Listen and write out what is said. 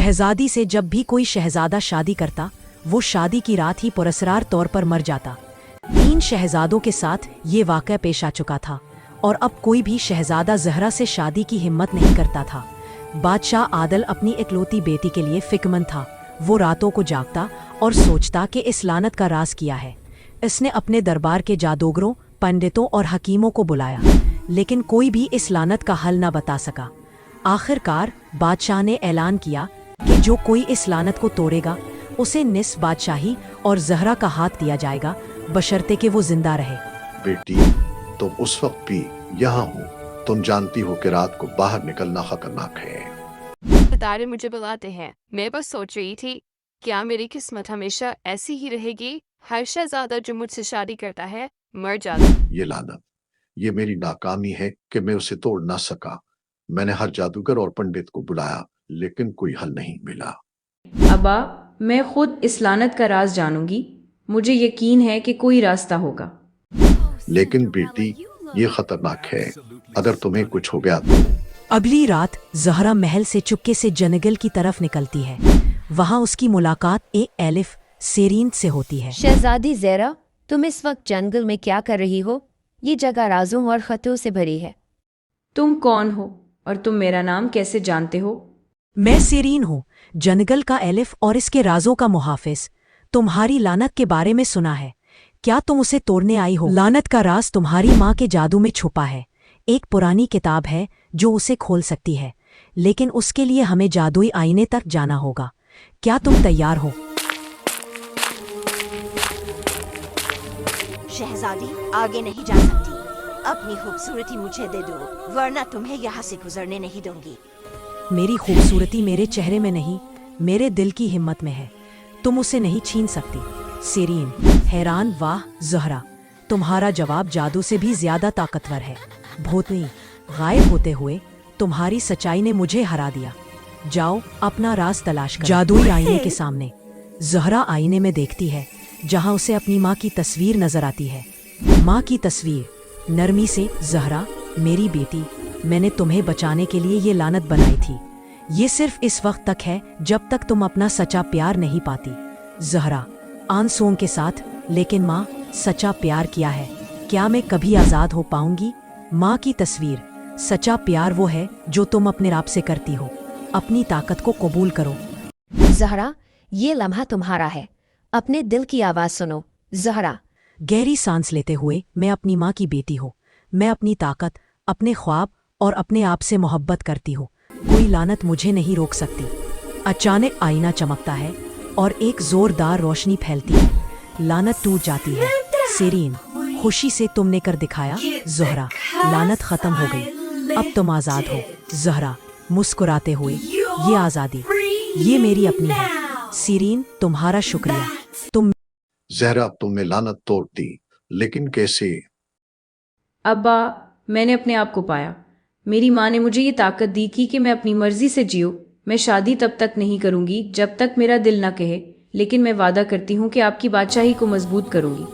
शहजादी से जब भी कोई शहजादा शादी करता, वो शादी की रात ही पुरस्कार तौर पर मर जाता। 3 शहजादों के साथ ये वाक़या पेश आ चुका था और अब कोई भी शहजादा ज़हरा से शादी की हिम्मत नहीं करता था। बादशाह आदल अपनी इकलौती बेटी के लिए फिक्रमंद था। वो रातों को जागता और सोचता कि इस लानत का राज किया है। इसने अपने दरबार के जादूगरों, पंडितों और हकीमों को बुलाया, लेकिन कोई भी इस लानत का हल न बता सका। आखिरकार बादशाह ने ऐलान किया कि जो कोई इस लानत को तोड़ेगा उसे निस्फ बादशाही और ज़हरा का हाथ दिया जाएगा, बशर्ते कि वो जिंदा रहे। बेटी, तुम उस वक्त भी यहाँ हो। तुम जानती हो कि रात को बाहर निकलना खतरनाक है। सितारे मुझे बुलाते हैं। मैं बस सोच रही थी, क्या मेरी किस्मत हमेशा ऐसी ही रहेगी? हर शहजादा जो मुझसे शादी करता है मर जाता। ये लानत, ये मेरी नाकामी है कि मैं उसे तोड़ ना सका। मैंने हर जादूगर और पंडित को बुलाया, लेकिन कोई हल नहीं मिला। अब्बा, मैं खुद इस लानत का राज जानूंगी। मुझे यकीन है कि कोई रास्ता होगा। लेकिन बेटी, ये खतरनाक है। अगर तुम्हें कुछ हो गया तो। अगली रात ज़हरा महल से चुपके से जंगल की तरफ निकलती है। वहाँ उसकी मुलाकात एक एलिफ सेरीन से होती है। शहजादी ज़हरा, तुम इस वक्त जंगल में क्या कर रही हो? ये जगह राजों और खतरों से भरी है। तुम कौन हो और तुम मेरा नाम कैसे जानते हो? मैं सेरीन हूँ, जंगल का एलिफ और इसके राजों का मुहाफिज। तुम्हारी लानत के बारे में सुना है। क्या तुम उसे तोड़ने आई हो? लानत का राज तुम्हारी माँ के जादू में छुपा है। एक पुरानी किताब है जो उसे खोल सकती है, लेकिन उसके लिए हमें जादुई आईने तक जाना होगा। क्या तुम तैयार हो? शहजादी आगे नहीं जा सकती। अपनी खूबसूरती मुझे दे दो, वरना तुम्हें यहाँ से गुजरने नहीं दूंगी। मेरी खूबसूरती मेरे चेहरे में नहीं, मेरे दिल की हिम्मत में है। तुम उसे नहीं छीन सकती। सेरीन हैरान, वाह ज़हरा, तुम्हारा जवाब जादू से भी ज्यादा ताकतवर है। भूतनी, गायब होते हुए तुम्हारी सच्चाई ने मुझे हरा दिया। जाओ अपना राज तलाश करो। जादुई आईने के सामने ज़हरा आईने में देखती है, जहां उसे अपनी माँ की तस्वीर नजर आती है। माँ की तस्वीर नरमी से, ज़हरा मेरी बेटी, मैंने तुम्हें बचाने के लिए ये लानत बनाई थी। ये सिर्फ इस वक्त तक है जब तक तुम अपना सच्चा प्यार नहीं पाती। ज़हरा आंसुओं के साथ, लेकिन माँ, सच्चा प्यार क्या है? क्या मैं कभी आज़ाद हो पाऊंगी? माँ की तस्वीर, सच्चा प्यार वो है जो तुम अपने आप से करती हो। अपनी ताकत को कबूल करो। ज़हरा, ये लम्हा तुम्हारा है। अपने दिल की आवाज़ सुनो। ज़हरा गहरी सांस लेते हुए, मैं अपनी माँ की बेटी हूँ। मैं अपनी ताकत, अपने ख्वाब और अपने आप से मोहब्बत करती हूँ। कोई लानत मुझे नहीं रोक सकती। अचानक आईना चमकता है और एक जोरदार रोशनी फैलती है। लानत टूट जाती है। सेरीन, खुशी से तुमने कर दिखाया। ज़हरा, लानत खत्म हो गई। अब तुम आज़ाद हो। ज़हरा मुस्कुराते हुए, ये आज़ादी, ये मेरी अपनी है। सेरीन, तुम्हारा शुक्रिया। तुम ज़हरा, तुमने लानत तोड़ दी, लेकिन कैसे? अब्बा, मैंने अपने आप को पाया। मेरी माँ ने मुझे ये ताकत दी थी कि मैं अपनी मर्जी से जियो। मैं शादी तब तक नहीं करूंगी जब तक मेरा दिल न कहे, लेकिन मैं वादा करती हूँ कि आपकी बादशाही को मजबूत करूंगी।